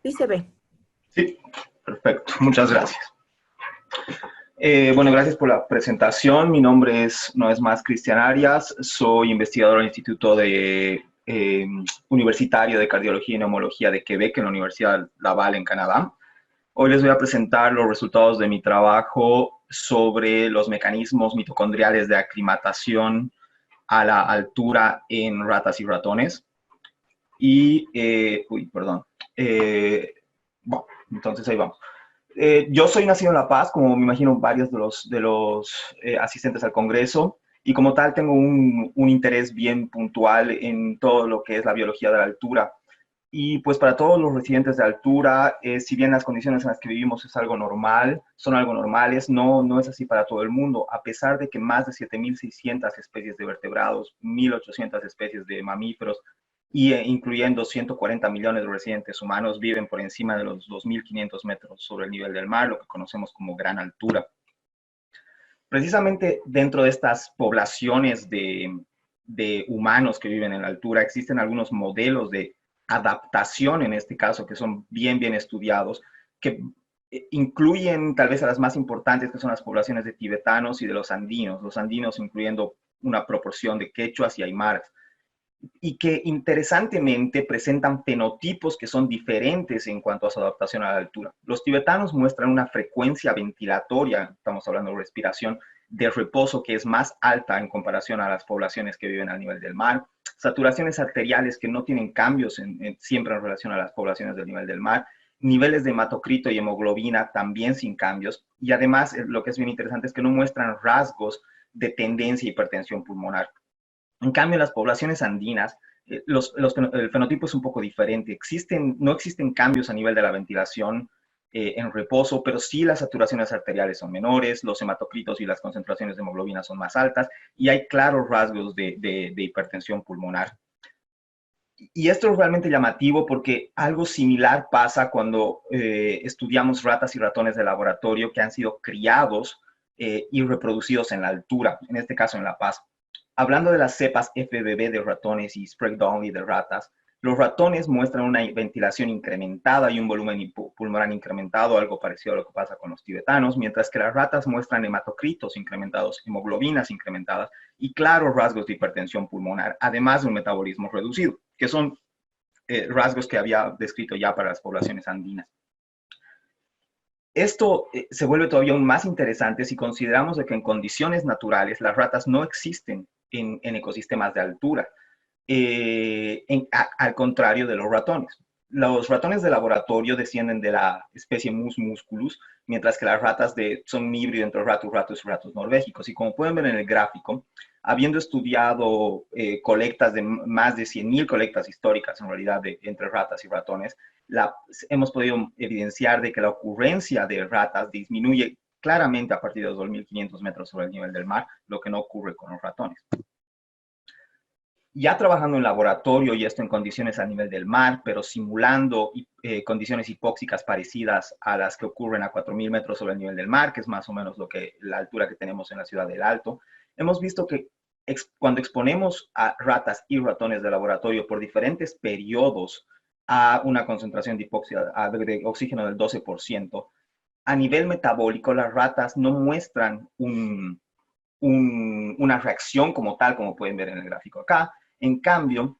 Sí se ve. Sí, perfecto. Muchas gracias. Bueno, gracias por la presentación. Mi nombre es, no es más, Cristian Arias. Soy investigador del Instituto Universitario de Cardiología y Neumología de Quebec en la Universidad Laval en Canadá. Hoy les voy a presentar los resultados de mi trabajo sobre los mecanismos mitocondriales de aclimatación a la altura en ratas y ratones. Perdón. Bueno, entonces ahí vamos. Yo soy nacido en La Paz, como me imagino varios de los asistentes al Congreso, y como tal tengo un interés bien puntual en todo lo que es la biología de la altura. Y pues para todos los residentes de altura, si bien las condiciones en las que vivimos es algo normal, son algo normales, no es así para todo el mundo, a pesar de que más de 7.600 especies de vertebrados, 1.800 especies de mamíferos, incluyendo 140 millones de residentes humanos, viven por encima de los 2.500 metros sobre el nivel del mar, lo que conocemos como gran altura. Precisamente dentro de estas poblaciones de humanos que viven en la altura, existen algunos modelos de adaptación, en este caso, que son bien estudiados, que incluyen tal vez a las más importantes, que son las poblaciones de tibetanos y de los andinos incluyendo una proporción de quechuas y aymaras, y que interesantemente presentan fenotipos que son diferentes en cuanto a su adaptación a la altura. Los tibetanos muestran una frecuencia ventilatoria, estamos hablando de respiración, de reposo que es más alta en comparación a las poblaciones que viven al nivel del mar, saturaciones arteriales que no tienen cambios siempre en relación a las poblaciones del nivel del mar, niveles de hematocrito y hemoglobina también sin cambios, y además lo que es bien interesante es que no muestran rasgos de tendencia a hipertensión pulmonar. En cambio, en las poblaciones andinas, el fenotipo es un poco diferente. No existen cambios a nivel de la ventilación en reposo, pero sí las saturaciones arteriales son menores, los hematocritos y las concentraciones de hemoglobina son más altas, y hay claros rasgos de hipertensión pulmonar. Y esto es realmente llamativo porque algo similar pasa cuando estudiamos ratas y ratones de laboratorio que han sido criados y reproducidos en la altura, en este caso en La Paz. Hablando de las cepas FBB de ratones y Sprague-Donnelly de ratas, los ratones muestran una ventilación incrementada y un volumen pulmonar incrementado, algo parecido a lo que pasa con los tibetanos, mientras que las ratas muestran hematocritos incrementados, hemoglobinas incrementadas y claros rasgos de hipertensión pulmonar, además de un metabolismo reducido, que son rasgos que había descrito ya para las poblaciones andinas. Esto se vuelve todavía aún más interesante si consideramos de que en condiciones naturales las ratas no existen en ecosistemas de altura, al contrario de los ratones. Los ratones de laboratorio descienden de la especie Mus musculus, mientras que las ratas son un híbrido entre ratus norvégicos. Y como pueden ver en el gráfico, habiendo estudiado colectas de más de 100.000 colectas históricas, en realidad, entre ratas y ratones, hemos podido evidenciar de que la ocurrencia de ratas disminuye claramente a partir de los 2.500 metros sobre el nivel del mar, lo que no ocurre con los ratones. Ya trabajando en laboratorio y esto en condiciones a nivel del mar, pero simulando condiciones hipóxicas parecidas a las que ocurren a 4.000 metros sobre el nivel del mar, que es más o menos la altura que tenemos en la ciudad del Alto, hemos visto que cuando exponemos a ratas y ratones de laboratorio por diferentes periodos a una concentración de oxígeno del 12%, a nivel metabólico las ratas no muestran una reacción como tal, como pueden ver en el gráfico acá. En cambio,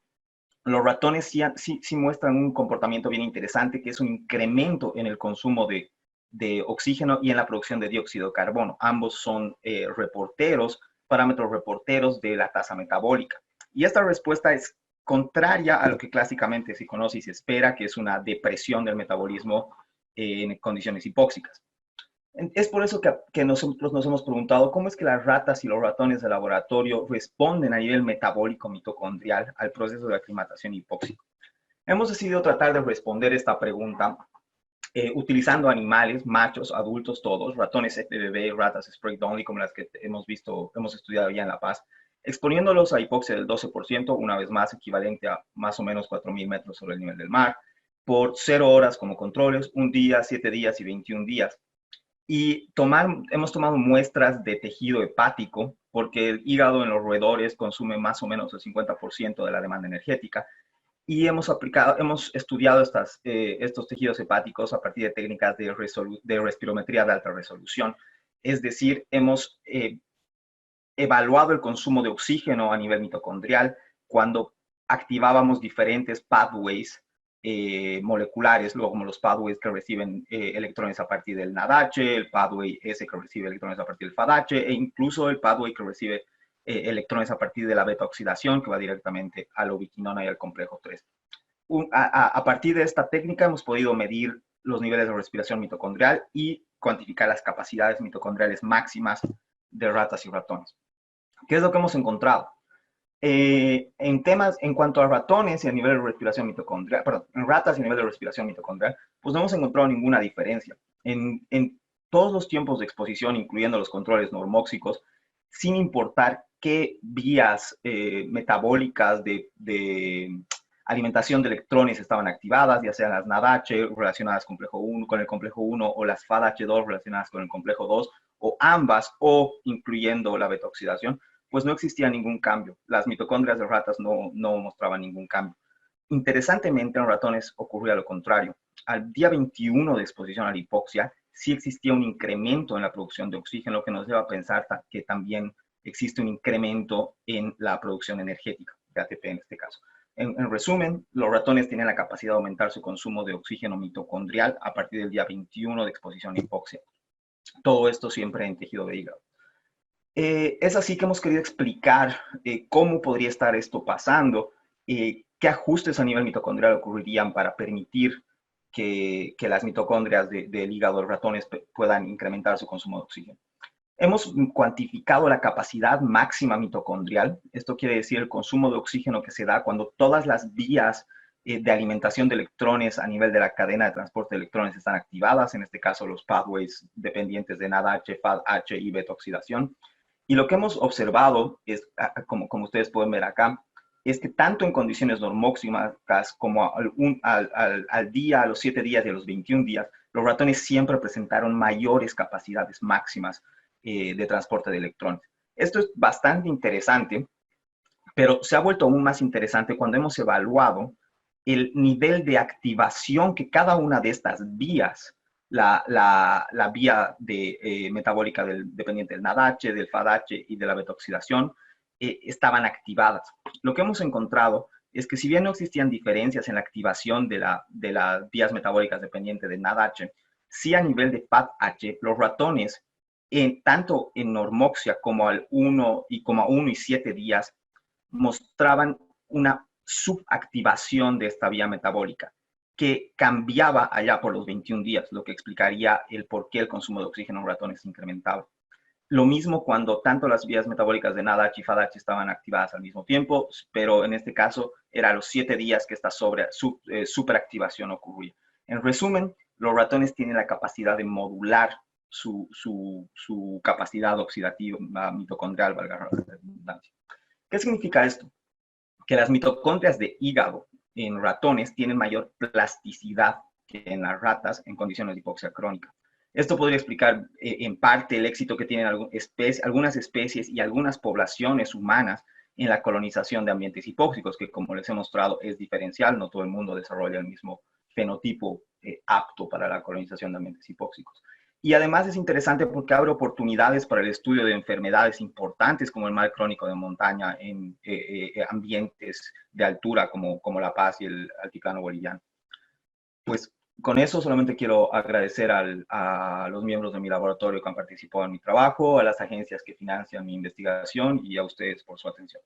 los ratones sí muestran un comportamiento bien interesante, que es un incremento en el consumo de oxígeno y en la producción de dióxido de carbono. Ambos son parámetros reporteros de la tasa metabólica. Y esta respuesta es contraria a lo que clásicamente se conoce y se espera, que es una depresión del metabolismo en condiciones hipóxicas. Es por eso que nosotros nos hemos preguntado cómo es que las ratas y los ratones de laboratorio responden a nivel metabólico mitocondrial al proceso de aclimatación hipóxico. Hemos decidido tratar de responder esta pregunta utilizando animales, machos, adultos, todos, ratones FBB, ratas Sprague-Donnelly, como las que hemos estudiado ya en La Paz, exponiéndolos a hipoxia del 12%, una vez más equivalente a más o menos 4.000 metros sobre el nivel del mar, por 0 horas como controles, 1 día, 7 días y 21 días. Y hemos tomado muestras de tejido hepático, porque el hígado en los roedores consume más o menos el 50% de la demanda energética, y hemos estudiado estos tejidos hepáticos a partir de técnicas de respirometría de alta resolución. Es decir, hemos evaluado el consumo de oxígeno a nivel mitocondrial cuando activábamos diferentes pathways moleculares, luego como los pathways que reciben electrones a partir del NADH, el pathway S que recibe electrones a partir del FADH, e incluso el pathway que recibe electrones a partir de la beta-oxidación, que va directamente a la ubiquinona y al complejo 3. A partir de esta técnica hemos podido medir los niveles de respiración mitocondrial y cuantificar las capacidades mitocondriales máximas de ratas y ratones. ¿Qué es lo que hemos encontrado? En cuanto a ratones y a nivel de respiración mitocondrial, perdón, en ratas y a nivel de respiración mitocondrial, pues no hemos encontrado ninguna diferencia. En todos los tiempos de exposición, incluyendo los controles normóxicos, sin importar qué vías metabólicas de alimentación de electrones estaban activadas, ya sean las NADH relacionadas con el complejo 1 o las FADH2 relacionadas con el complejo 2, o ambas, o incluyendo la beta-oxidación, pues no existía ningún cambio. Las mitocondrias de ratas no mostraban ningún cambio. Interesantemente, en ratones ocurría lo contrario. Al día 21 de exposición a la hipoxia, sí existía un incremento en la producción de oxígeno, lo que nos lleva a pensar que también existe un incremento en la producción energética, de ATP en este caso. En resumen, los ratones tienen la capacidad de aumentar su consumo de oxígeno mitocondrial a partir del día 21 de exposición a hipoxia. Todo esto siempre en tejido de hígado. Es así que hemos querido explicar cómo podría estar esto pasando, qué ajustes a nivel mitocondrial ocurrirían para permitir que las mitocondrias del hígado de ratones puedan incrementar su consumo de oxígeno. Hemos cuantificado la capacidad máxima mitocondrial. Esto quiere decir el consumo de oxígeno que se da cuando todas las vías de alimentación de electrones a nivel de la cadena de transporte de electrones están activadas, en este caso los pathways dependientes de NADH, FADH y beta-oxidación. Y lo que hemos observado es, como ustedes pueden ver acá, es que tanto en condiciones normóxicas como al día, a los 7 días y a los 21 días, los ratones siempre presentaron mayores capacidades máximas de transporte de electrones. Esto es bastante interesante, pero se ha vuelto aún más interesante cuando hemos evaluado el nivel de activación que cada una de estas vías, la vía metabólica dependiente del NADH, del FADH y de la beta-oxidación, estaban activadas. Lo que hemos encontrado es que si bien no existían diferencias en la activación de las vías metabólicas dependientes del NADH, sí a nivel de FADH, los ratones, tanto en normoxia como al 1 y 7 días, mostraban una subactivación de esta vía metabólica que cambiaba allá por los 21 días, lo que explicaría el por qué el consumo de oxígeno en ratones se incrementaba. Lo mismo cuando tanto las vías metabólicas de NADH y FADH estaban activadas al mismo tiempo, pero en este caso era a los 7 días que esta superactivación ocurría. En resumen, los ratones tienen la capacidad de modular su capacidad oxidativa mitocondrial, valga la redundancia. ¿Qué significa esto? Que las mitocondrias de hígado en ratones tienen mayor plasticidad que en las ratas en condiciones de hipoxia crónica. Esto podría explicar en parte el éxito que tienen algunas especies y algunas poblaciones humanas en la colonización de ambientes hipóxicos, que como les he mostrado es diferencial, no todo el mundo desarrolla el mismo fenotipo apto para la colonización de ambientes hipóxicos. Y además es interesante porque abre oportunidades para el estudio de enfermedades importantes como el mal crónico de montaña en ambientes de altura como La Paz y el altiplano boliviano. Pues con eso solamente quiero agradecer a los miembros de mi laboratorio que han participado en mi trabajo, a las agencias que financian mi investigación y a ustedes por su atención.